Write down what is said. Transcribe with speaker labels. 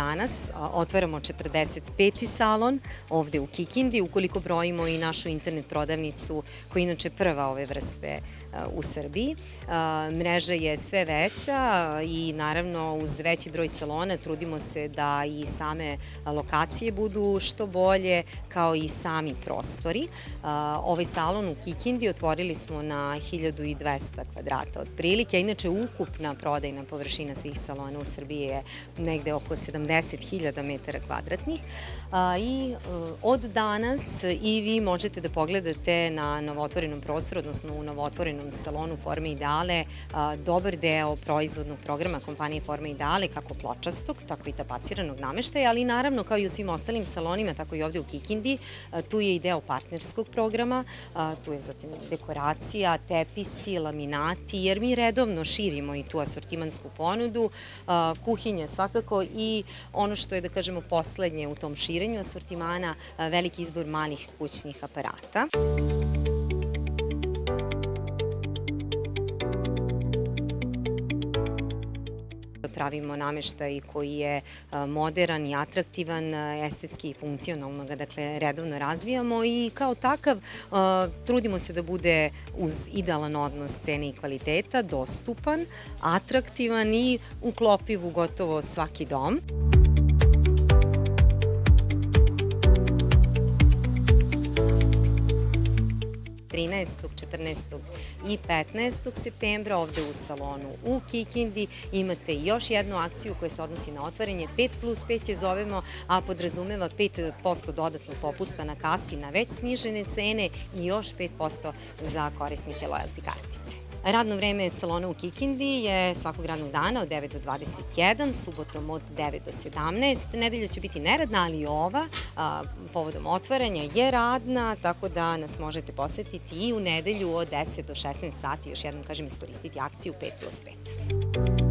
Speaker 1: danas otvaramo 45. salon ovde u Kikindi, ukoliko brojimo i našu internet prodavnicu koja je inače prva ove vrste u Srbiji. Mreža je sve veća i naravno uz veći broj salona trudimo se da i same lokacije budu što bolje, kao i sami prostori. Ovaj salon u Kikindi otvorili smo na 1200 kvadrata otprilike, a inače ukupna prodajna površina svih salona u Srbiji je negde oko 70.000 metara kvadratnih. I od danas i vi možete da pogledate na novootvorenom prostoru, odnosno u novootvorenom salonu Forme Ideale, dobar deo proizvodnog programa kompanije Forme Ideale, kako pločastog, tako i tapaciranog nameštaja, ali naravno kao i u svim ostalim salonima, tako i ovde u Kikindi, tu je i deo partnerskog programa, tu je zatim dekoracija, tepisi, laminati, jer mi redovno širimo i tu asortimansku ponudu, kuhinje svakako i ono što je, da kažemo, poslednje u tom širenju asortimana, veliki izbor malih kućnih aparata. Pravimo nameštaj koji je moderan i atraktivan, estetski i funkcionalno ga redovno razvijamo i kao takav trudimo se da bude uz idealan odnos cene i kvaliteta, dostupan, atraktivan i uklopiv u gotovo svaki dom. 13., 14. i 15. septembra ovde u salonu u Kikindi imate još jednu akciju koja se odnosi na otvaranje 5+5 je zovemo, a podrazumeva 5% dodatnog popusta na kasi na već snižene cene i još 5% za korisnike lojalty kartice. Radno vreme salona u Kikindi je svakog radnog dana od 9 do 21, subotom od 9 do 17. Nedelja će biti neradna, ali i ova povodom otvaranja je radna, tako da nas možete posetiti i u nedelju od 10 do 16 sati, još jednom kažem, iskoristiti akciju 5+5.